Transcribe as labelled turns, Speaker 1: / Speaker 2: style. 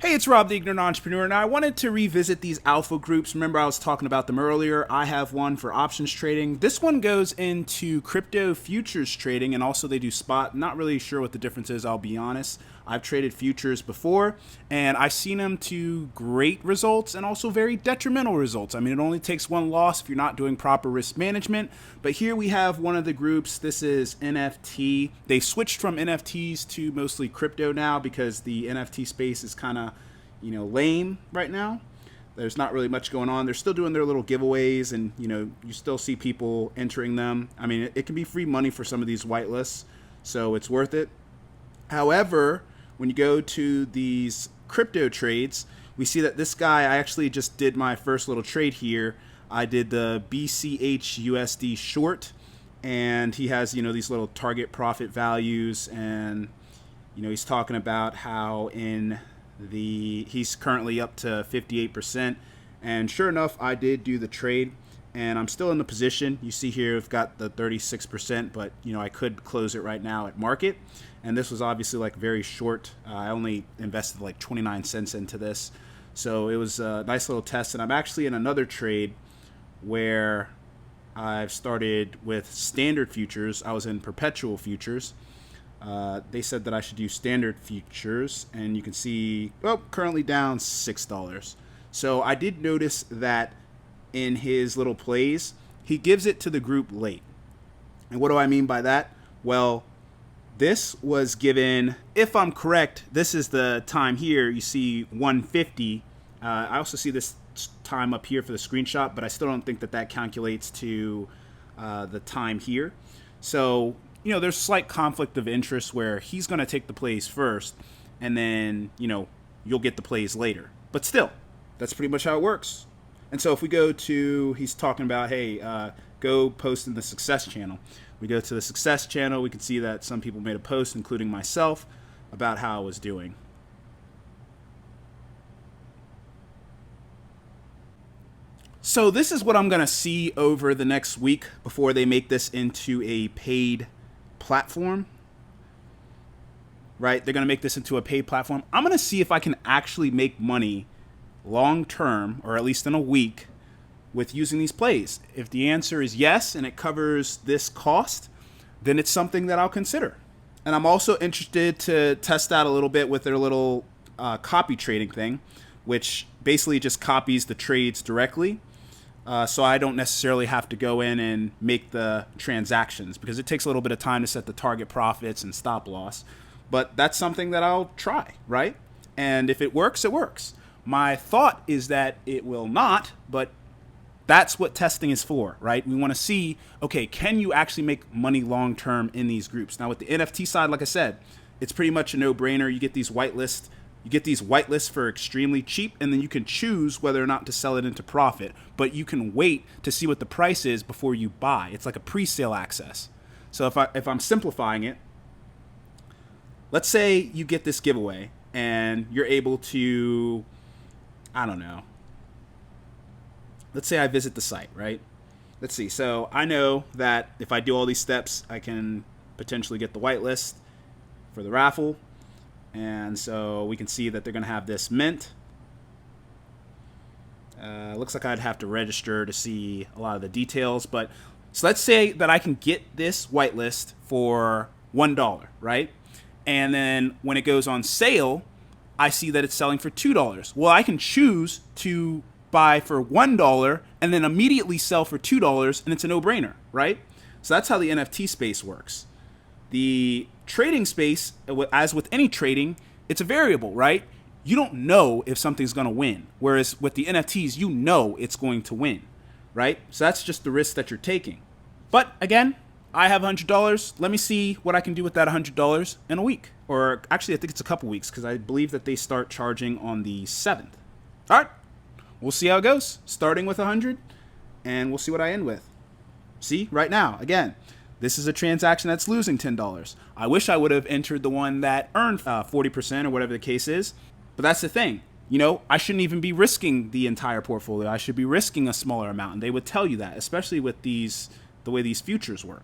Speaker 1: Hey, it's Rob, the Ignorant Entrepreneur, and I wanted to revisit these alpha groups. Remember, I was talking about them earlier. I have one for options trading. This one goes into crypto futures trading, and also they do spot. Not really sure what the difference is, I'll be honest. I've traded futures before, and I've seen them to great results and also very detrimental results. I mean, it only takes one loss if you're not doing proper risk management. But here we have one of the groups. This is NFT. They switched from NFTs to mostly crypto now because the NFT space is kind of lame right now. There's not really much going on. They're still doing their little giveaways, and you still see people entering them. I mean, it can be free money for some of these whitelists, so it's worth it. However, when you go to these crypto trades, we see that this guy, I actually just did my first little trade here. I did the BCH USD short, and he has these little target profit values, and he's talking about how he's currently up to 58%, and sure enough, I did do the trade, and I'm still in the position. You see here I've got the 36%, but I could close it right now at market, and this was obviously like very short. I only invested like 29 cents into this, so it was a nice little test. And I'm actually in another trade where I've started with standard futures. I was in perpetual futures. They said that I should use standard futures, and you can see, currently down $6. So I did notice that in his little plays, he gives it to the group late. And what do I mean by that? Well, this was given, if I'm correct, this is the time here. You see 150. I also see this time up here for the screenshot, but I still don't think that calculates to the time here. So there's slight conflict of interest where he's going to take the plays first, and then, you'll get the plays later. But still, that's pretty much how it works. And so if we go to, he's talking about, hey, go post in the success channel. We go to the success channel. We can see that some people made a post, including myself, about how I was doing. So this is what I'm going to see over the next week before they make this into a paid platform, right? They're going to make this into a paid platform. I'm going to see if I can actually make money long term, or at least in a week, with using these plays. If the answer is yes, and it covers this cost, then it's something that I'll consider. And I'm also interested to test out a little bit with their little copy trading thing, which basically just copies the trades directly. So I don't necessarily have to go in and make the transactions, because it takes a little bit of time to set the target profits and stop loss. But that's something that I'll try, right? And if it works, it works. My thought is that it will not, but that's what testing is for, right? We want to see, okay, can you actually make money long-term in these groups? Now with the NFT side, like I said, it's pretty much a no-brainer. You get these whitelists. You get these whitelists for extremely cheap, and then you can choose whether or not to sell it into profit. But you can wait to see what the price is before you buy. It's like a pre-sale access. So if I'm simplifying it, let's say you get this giveaway and you're able to, I don't know. Let's say I visit the site, right? Let's see. So I know that if I do all these steps, I can potentially get the whitelist for the raffle. And so we can see that they're going to have this mint. Looks like I'd have to register to see a lot of the details. But so let's say that I can get this whitelist for $1, right? And then when it goes on sale, I see that it's selling for $2. Well, I can choose to buy for $1 and then immediately sell for $2, and it's a no-brainer, right? So that's how the NFT space works. The trading space, as with any trading, it's a variable, right? You don't know if something's going to win. Whereas with the NFTs, you know it's going to win, right? So that's just the risk that you're taking. But again, I have $100. Let me see what I can do with that $100 in a week. Or actually, I think it's a couple weeks, because I believe that they start charging on the 7th. All right, we'll see how it goes. Starting with 100, and we'll see what I end with. See, right now, again, this is a transaction that's losing $10. I wish I would have entered the one that earned 40% or whatever the case is. But that's the thing. I shouldn't even be risking the entire portfolio. I should be risking a smaller amount. And they would tell you that, especially with the way these futures work.